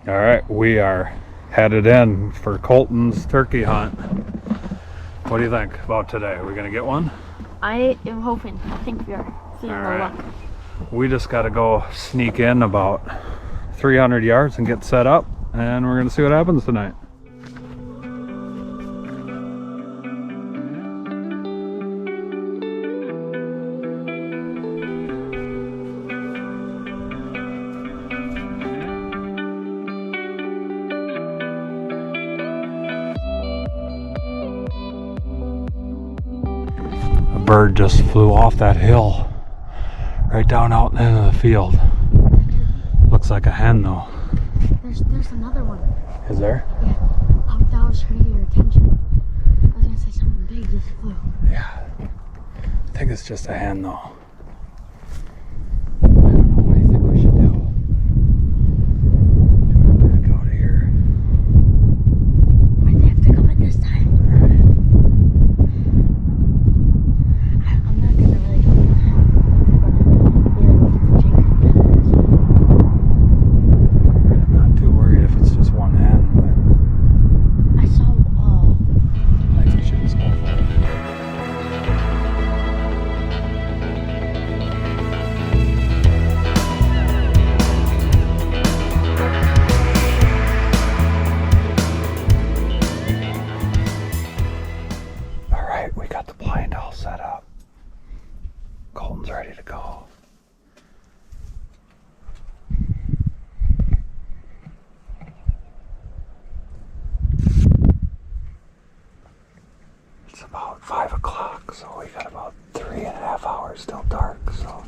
All right, we are headed in for Colton's turkey hunt. What do you think about today? Are we gonna get one? I am hoping. I think we are seeing All the right. luck. We just got to go sneak in about 300 yards and get set up, and we're gonna see what happens tonight. A bird just flew off that hill right down out into the field. Looks like a hen though. There's another one. Is there? Yeah. I thought I was trying to get your attention. I was gonna say something big just flew. Yeah. I think it's just a hen though. I don't know. What do you think we should do? Should we back out of here? Why'd they have to come in this time? I'm not gonna really go. I'm not too worried if it's just one hen, but I saw I think we should just go for it. Alright, we got the blind all set up. Colton's ready to go. It's about 5 o'clock, so we got about 3.5 hours till dark, so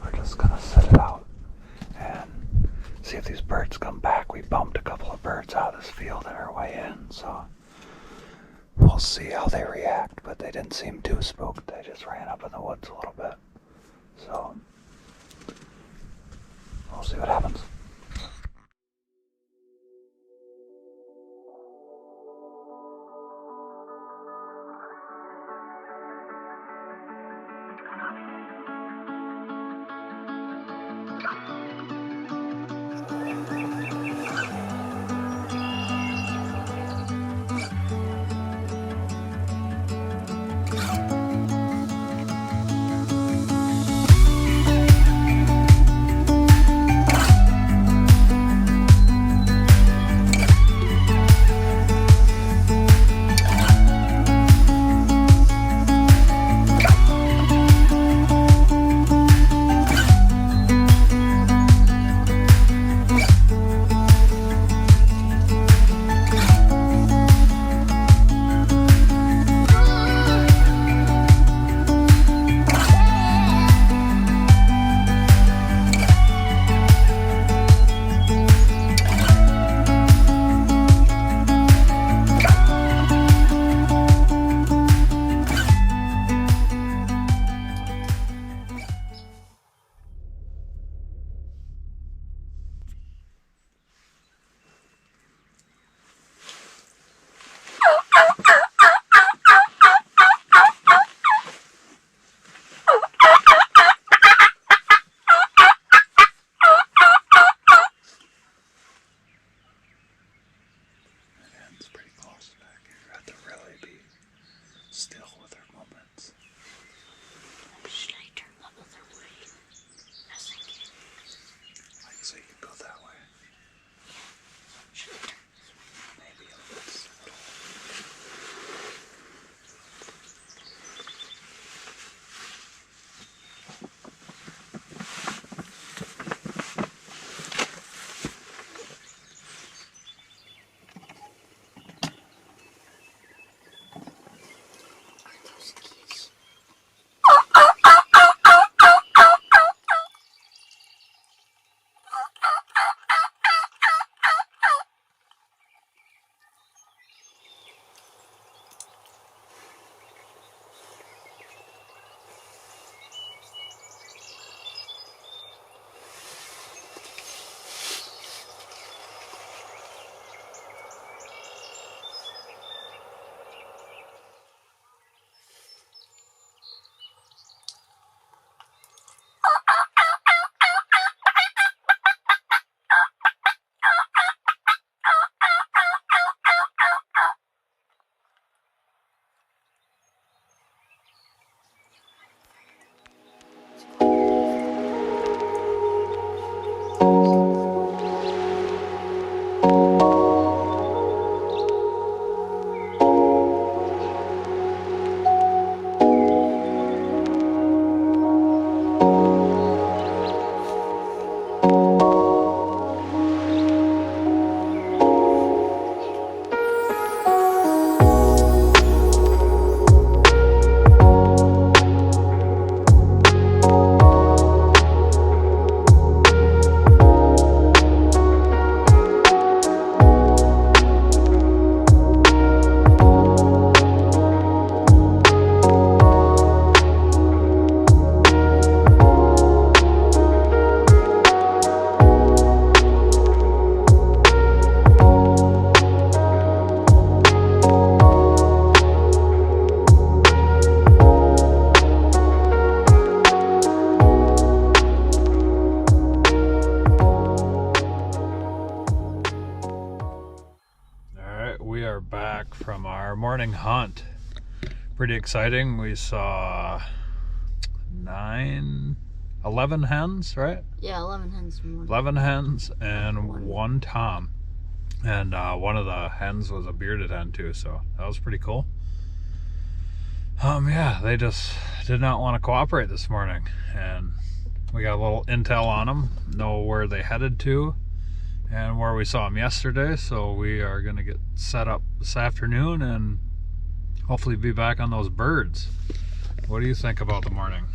we're just gonna set it out and see if these birds come back. We bumped a couple of birds out of this field on our way in, so we'll see how they react, but they didn't seem too spooked. They just ran up in the woods a little bit. So we'll see what happens. back from our morning hunt. Pretty exciting. We saw 11 hens, right? Yeah, 11 hens. 11 hens and one tom. And one of the hens was a bearded hen too, so that was pretty cool. Yeah, they just did not want to cooperate this morning, and we got a little intel on them, know where they headed to and where we saw them yesterday, so we are going to get set up this afternoon and hopefully be back on those birds. What do you think about the morning?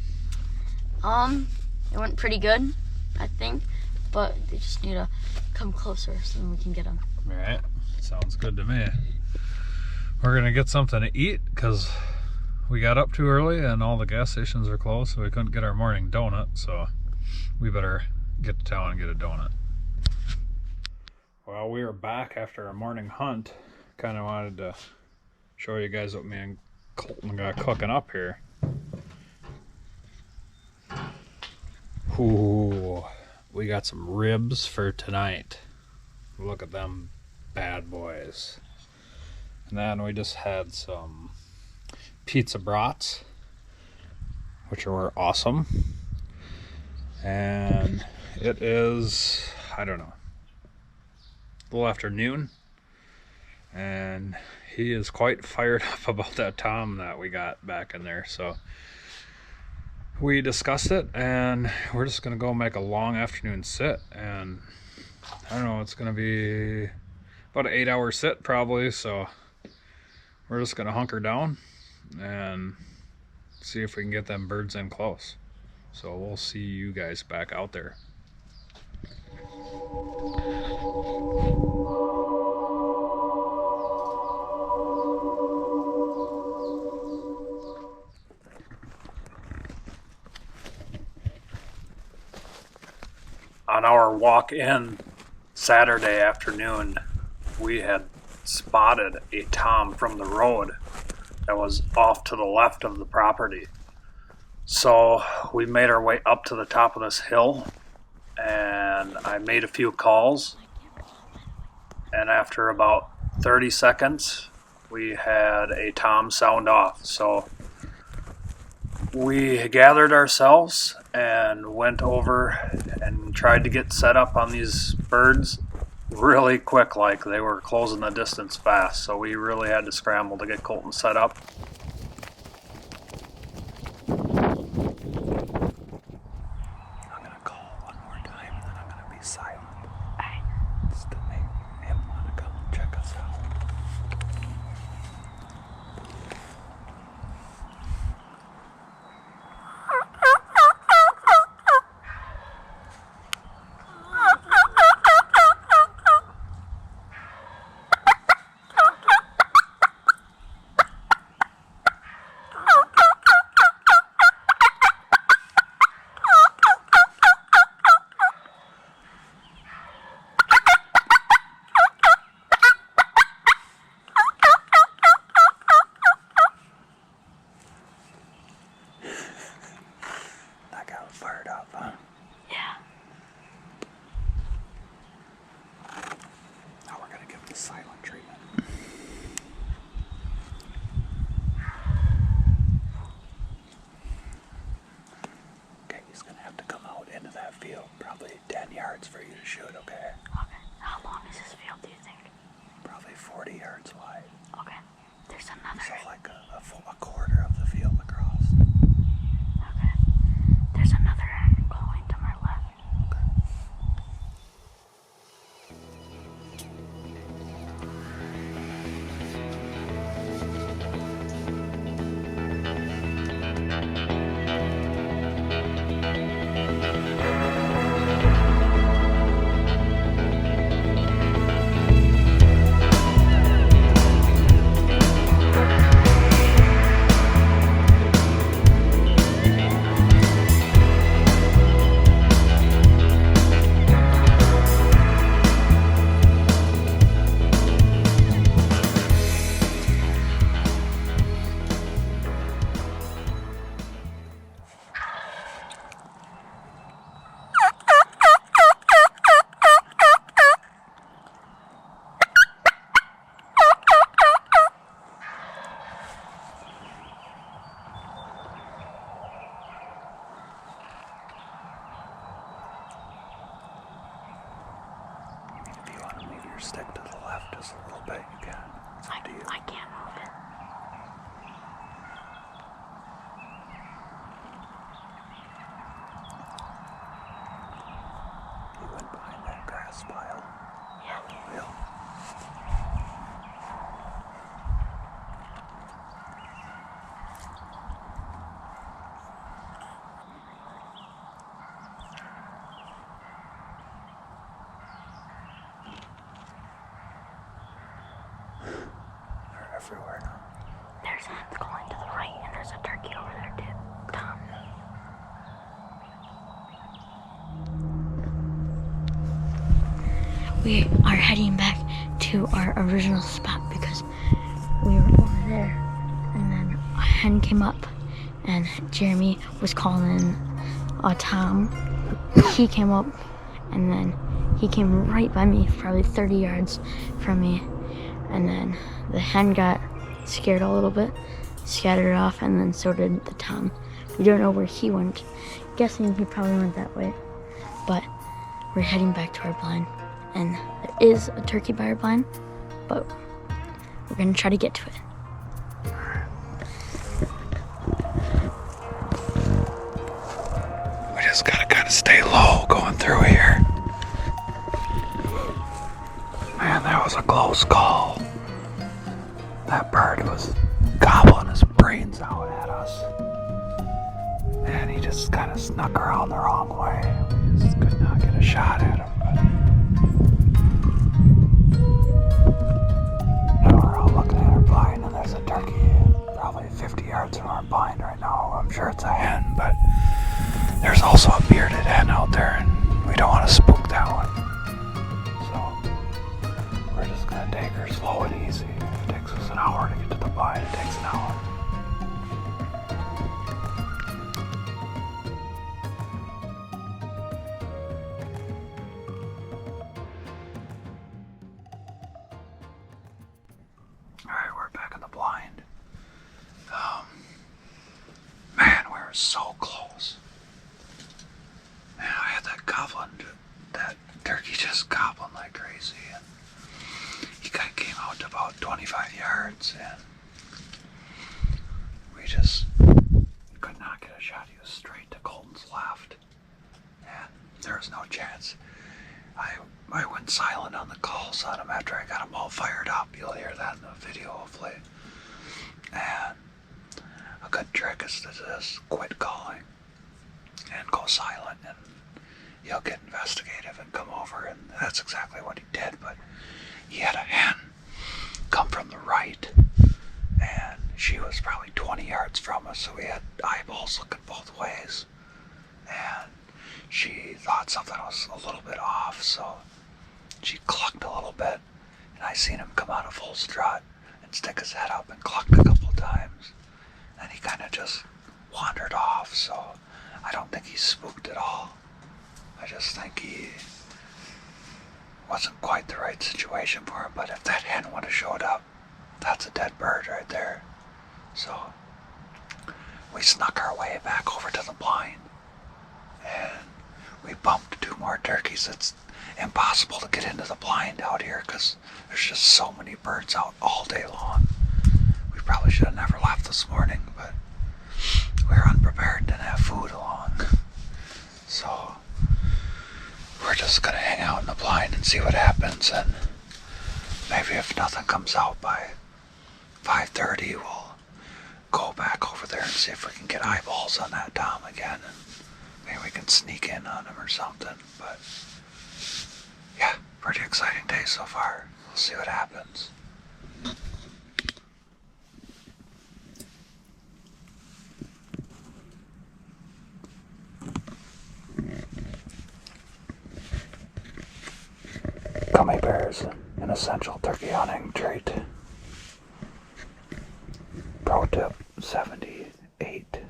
It went pretty good, I think, but they just need to come closer so then we can get them. All right, sounds good to me. We're going to get something to eat because we got up too early and all the gas stations are closed, so we couldn't get our morning donut, so we better get to town and get a donut. Well, we are back after our morning hunt. Kind of wanted to show you guys what me and Colton got cooking up here. Ooh, we got some ribs for tonight. Look at them bad boys. And then we just had some pizza brats, which were awesome. And it is, I don't know, a little after noon, and he is quite fired up about that tom that we got back in there. So we discussed it, and we're just gonna go make a long afternoon sit, and I don't know, it's gonna be about an 8-hour sit probably, so we're just gonna hunker down and see if we can get them birds in close. So we'll see you guys back out there. On our walk in Saturday afternoon, we had spotted a tom from the road that was off to the left of the property. So we made our way up to the top of this hill, and I made a few calls, and after about 30 seconds we had a tom sound off. So we gathered ourselves and went over and tried to get set up on these birds really quick, like they were closing the distance fast, so we really had to scramble to get Colton set up. I'm gonna call one more time and then I'm gonna be silent. Just to make him wanna come check us out. Fired up, huh? Yeah. Now we're gonna give him the silent treatment. Okay, he's gonna have to come out into that field, probably 10 yards for you to shoot, okay? Okay. How long is this field, do you think? Probably 40 yards wide. Okay. There's another. So like a quarter of the field across. Okay. There's another going to my left. Okay. your stick to the left just a little bit, you can. It's up to you. I can't move it. You went behind that grass pile. Yeah. Real. They're everywhere now. There's hens going to the right, and there's a turkey over there too. Tom. We are heading back to our original spot because we were over there, and then a hen came up, and Jeremy was calling Tom. He came up, and then he came right by me, probably 30 yards from me, and then the hen got scared a little bit, scattered off, and then so did the Tom. We don't know where he went. Guessing he probably went that way, but we're heading back to our blind. And there is a turkey by our blind, but we're gonna try to get to it. We just gotta kind of stay low going through here. Man, that was a close call. That bird was gobbling his brains out at us. And he just kind of snuck around the wrong way. We just could not get a shot at him. Now we're all looking at our blind, and there's a turkey probably 50 yards from our blind right now. I'm sure it's a hen, but there's also a bearded hen out there, and we don't want to spook that one. So we're just going to take her slow and easy. If it takes us an hour to get to the blind, it takes an hour. Alright, we're back in the blind. Man, we were so close. Man, I had that turkey just gobbling like crazy, and he kind of came out to about 25 yards, and we just could not get a shot. He was straight to Colton's left, and there was no chance. I went silent on the calls on him after I got him all fired up. You'll hear that in the video, hopefully. And a good trick is to just quit calling and go silent, and he'll get investigative and come over, and that's exactly what he did. But he had a hen come from the right, and she was probably 20 yards from us, so we had eyeballs looking both ways, and she thought something was a little bit off, so she clucked a little bit, and I seen him come out of full strut and stick his head up and clucked a couple times, and he kind of just wandered off. So I don't think he's spooked at all. I just think he wasn't quite the right situation for him. But if that hen would have showed up, that's a dead bird right there. So we snuck our way back over to the blind, and we bumped 2 more turkeys. It's impossible to get into the blind out here because there's just so many birds out all day long. We probably should have never left this morning, but we were unprepared, didn't have food along. So we're just gonna hang out in the blind and see what happens, and maybe if nothing comes out by 5:30, we'll go back over there and see if we can get eyeballs on that Tom again, and maybe we can sneak in on him or something. But yeah, pretty exciting day so far. We'll see what happens. Gummy bears, an essential turkey hunting treat. Pro tip 78.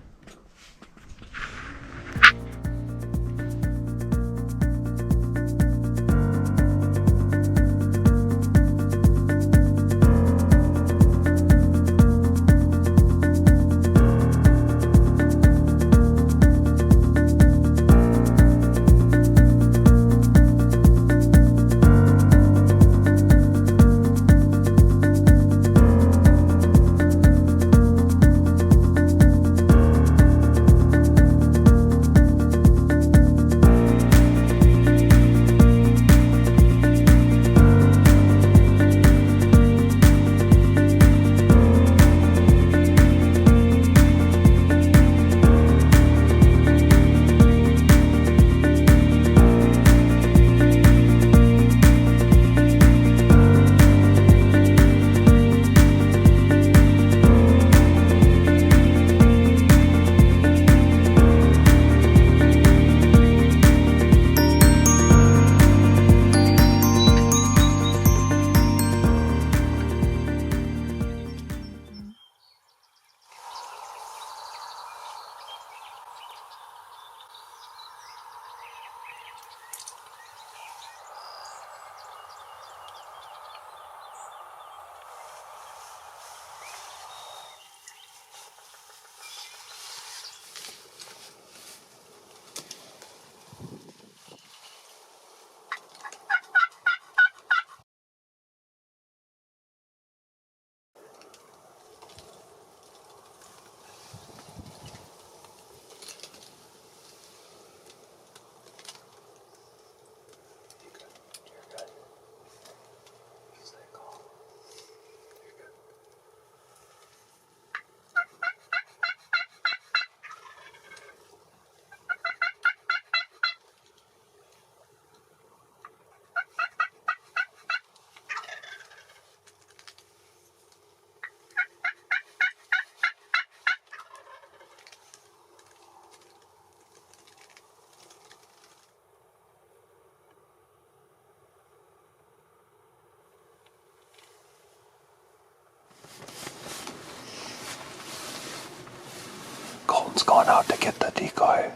Tom's going out to get the decoy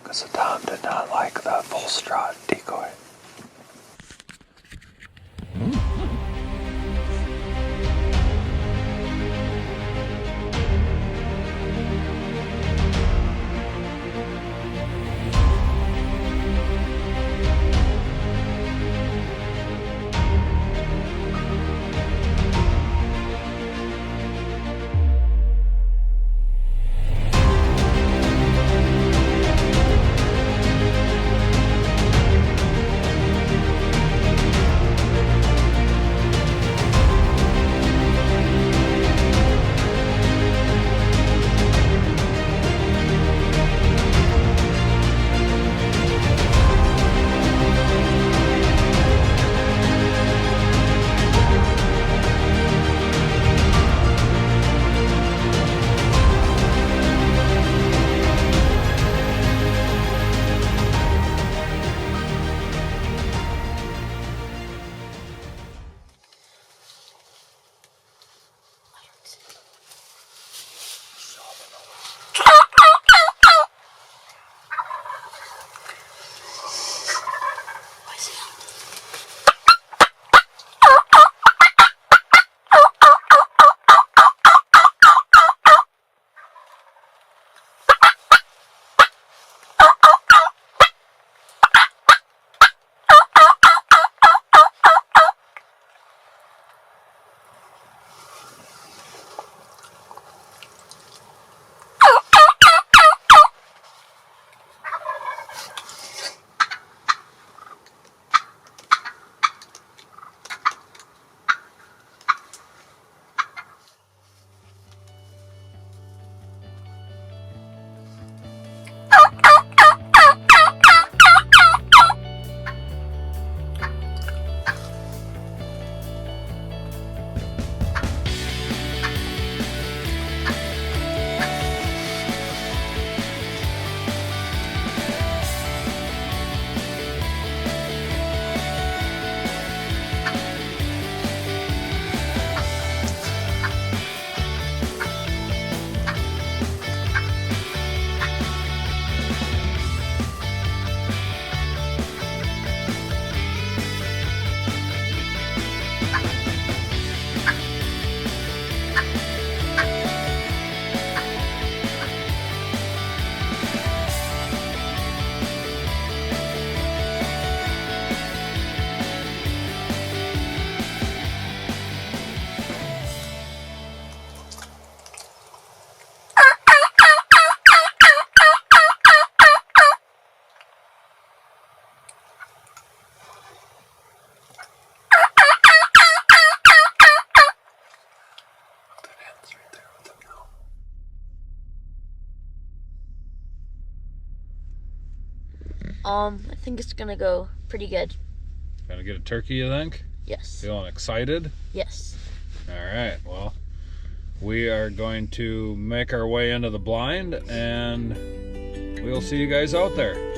because the Tom did not like the full straw decoy. I think it's gonna go pretty good. Gonna get a turkey, you think? Yes. Feeling excited? Yes. Alright, well, we are going to make our way into the blind and we'll see you guys out there.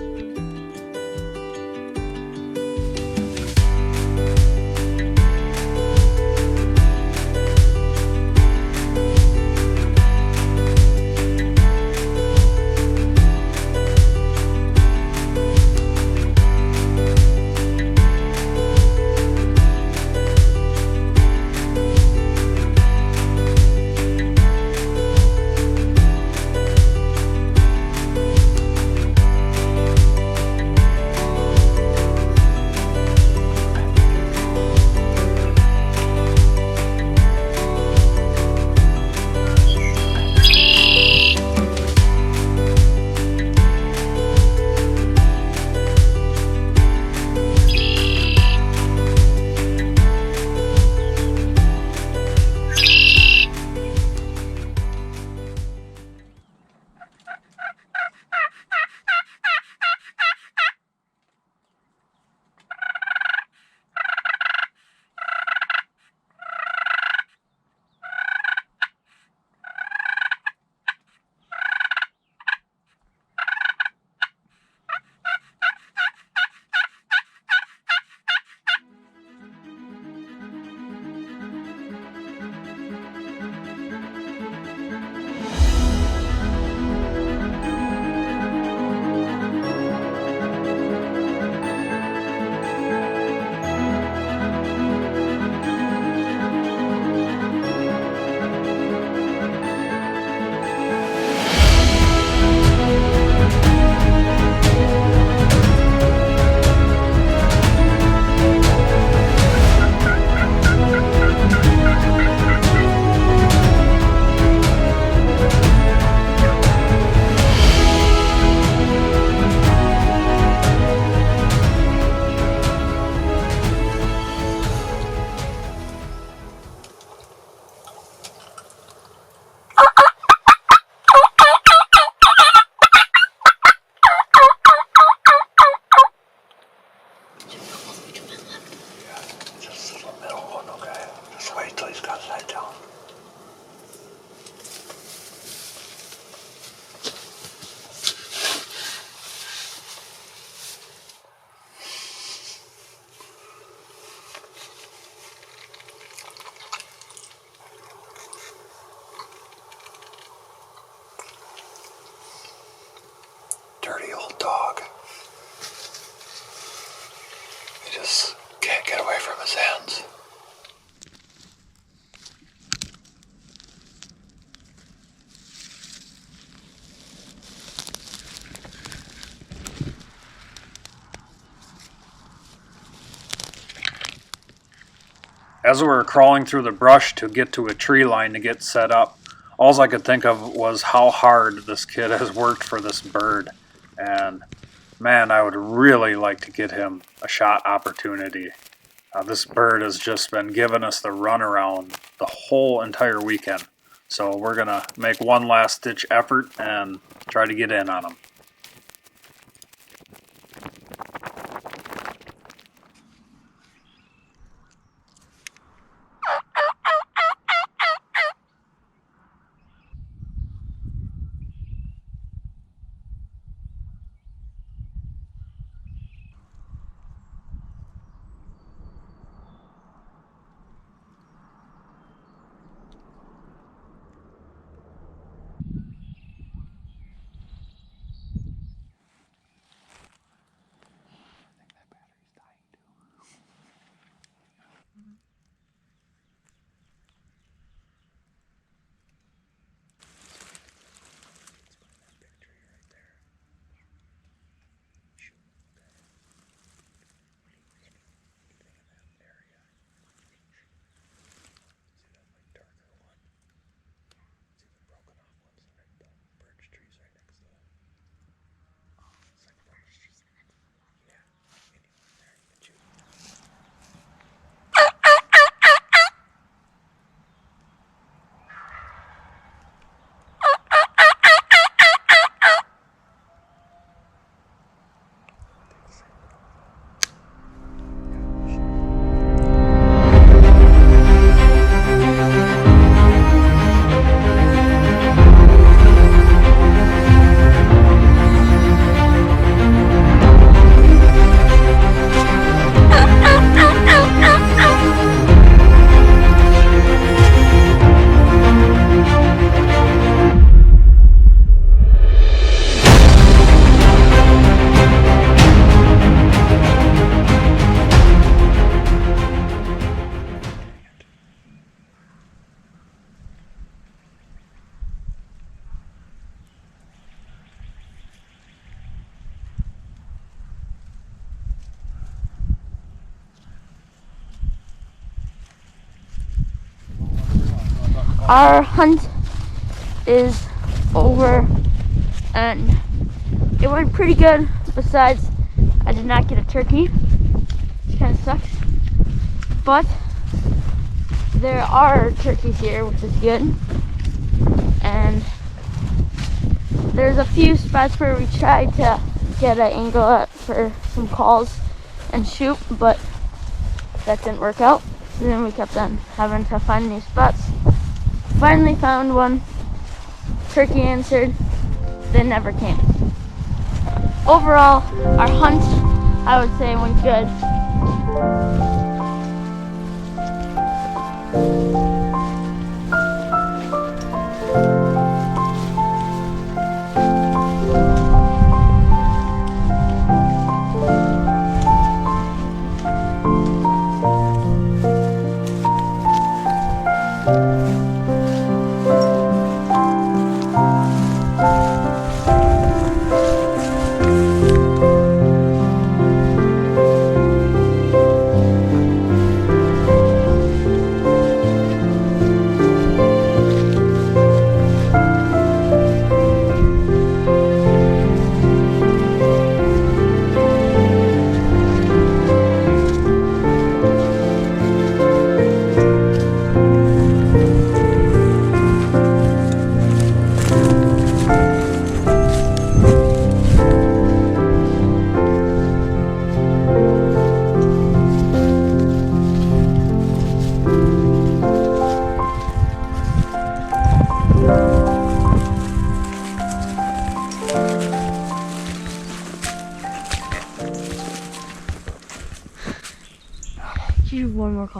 did I tell him? Dirty old dog. He just can't get away from his hands. As we were crawling through the brush to get to a tree line to get set up, all I could think of was how hard this kid has worked for this bird. And man, I would really like to get him a shot opportunity. This bird has just been giving us the runaround the whole entire weekend. So we're going to make one last ditch effort and try to get in on him. Our hunt is over and it went pretty good. Besides, I did not get a turkey, which kind of sucks. But there are turkeys here, which is good. And there's a few spots where we tried to get an angle for some calls and shoot, but that didn't work out. So then we kept on having to find new spots. Finally found one. Turkey answered. They never came. Overall, our hunt, I would say, went good.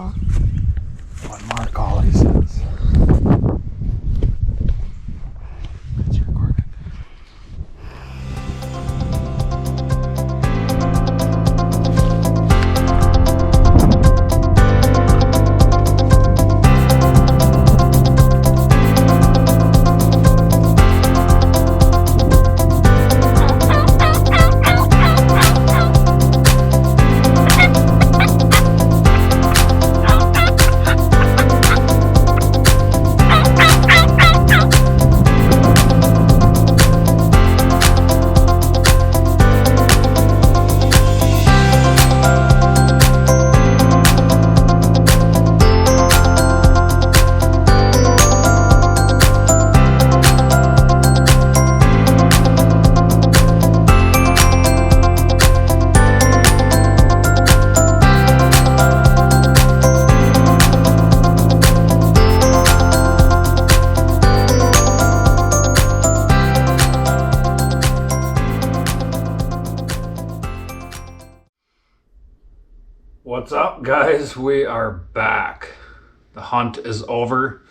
call. One more call, he says. It's recorded. What's up, guys? We are back. The hunt is over.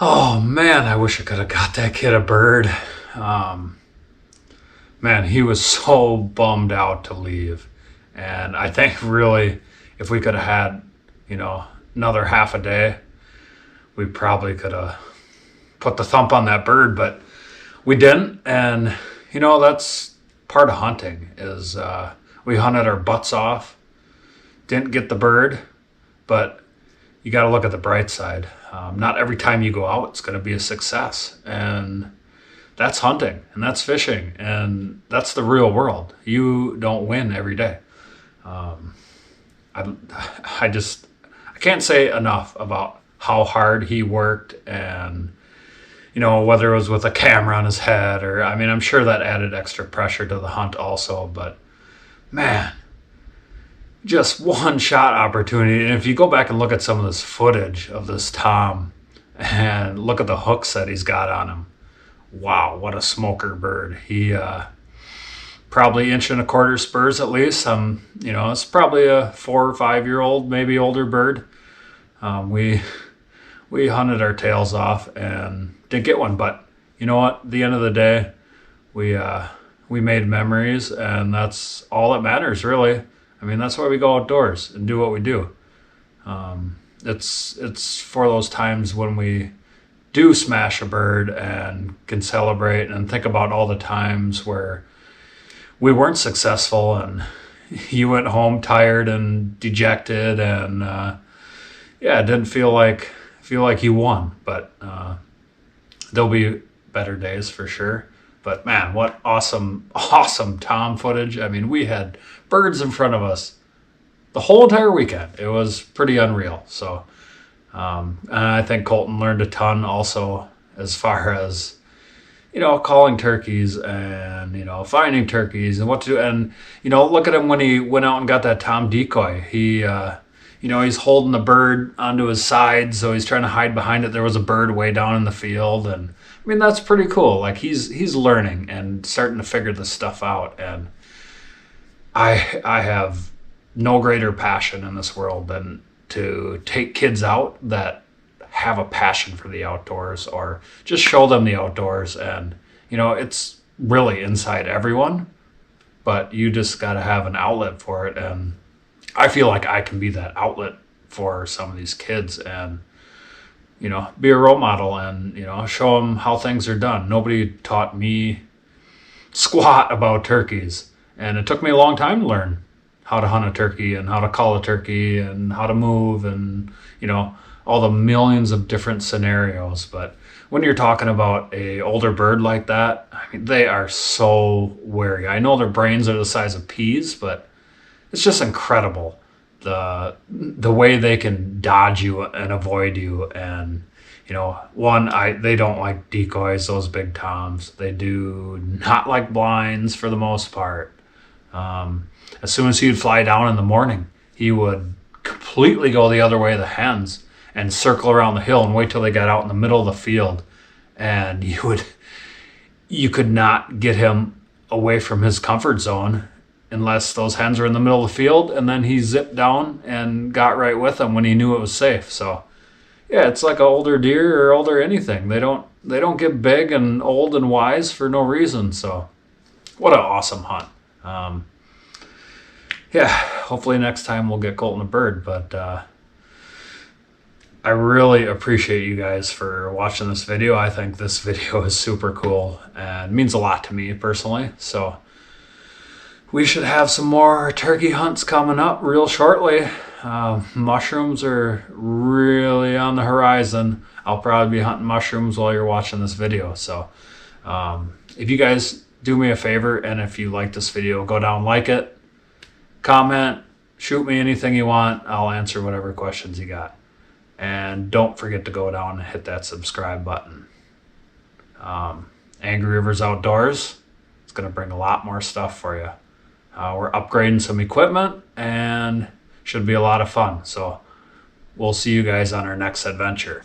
Oh man, I wish I could have got that kid a bird. Man, he was so bummed out to leave. And I think really, if we could have had, another half a day, we probably could have put the thump on that bird, but we didn't. And, that's part of hunting is we hunted our butts off. Didn't get the bird, but you got to look at the bright side. Not every time you go out, it's going to be a success. And that's hunting and that's fishing and that's the real world. You don't win every day. I can't say enough about how hard he worked and, whether it was with a camera on his head or, I'm sure that added extra pressure to the hunt also, but man, just one shot opportunity. And if you go back and look at some of this footage of this Tom and look at the hooks that he's got on him, wow, what a smoker bird. He probably 1.25 inch spurs at least. It's probably a 4 or 5 year old, maybe older bird. We hunted our tails off and didn't get one, but you know what? At the end of the day, we made memories, and that's all that matters, really. That's why we go outdoors and do what we do. It's for those times when we do smash a bird and can celebrate and think about all the times where we weren't successful and you went home tired and dejected and it didn't feel like you won. But there'll be better days for sure. But man, what awesome Tom footage. We had birds in front of us the whole entire weekend. It was pretty unreal. So, and I think Colton learned a ton also as far as, calling turkeys and, finding turkeys and what to do. And, look at him when he went out and got that Tom decoy. He, he's holding the bird onto his side, so he's trying to hide behind it. There was a bird way down in the field, and that's pretty cool. Like he's learning and starting to figure this stuff out. And I have no greater passion in this world than to take kids out that have a passion for the outdoors or just show them the outdoors. And, it's really inside everyone, but you just got to have an outlet for it. And I feel like I can be that outlet for some of these kids and, be a role model and, show them how things are done. Nobody taught me squat about turkeys. And it took me a long time to learn how to hunt a turkey and how to call a turkey and how to move and, all the millions of different scenarios. But when you're talking about a older bird like that, they are so wary. I know their brains are the size of peas, but it's just incredible the way they can dodge you and avoid you. And they don't like decoys, those big toms. They do not like blinds for the most part. As soon as he'd fly down in the morning, he would completely go the other way of the hens and circle around the hill and wait till they got out in the middle of the field. And you could not get him away from his comfort zone unless those hens were in the middle of the field, and then he zipped down and got right with them when he knew it was safe. So yeah, it's like an older deer or older anything. They don't get big and old and wise for no reason. So what an awesome hunt. Yeah, hopefully next time we'll get Colton a bird, but I really appreciate you guys for watching this video. I think this video is super cool and means a lot to me personally. So we should have some more turkey hunts coming up real shortly. Mushrooms are really on the horizon. I'll probably be hunting mushrooms while you're watching this video. So if you guys do me a favor, and if you like this video, go down, like it, comment, shoot me anything you want. I'll answer whatever questions you got. And don't forget to go down and hit that subscribe button. Angry Rivers Outdoors, it's going to bring a lot more stuff for you. We're upgrading some equipment and should be a lot of fun. So we'll see you guys on our next adventure.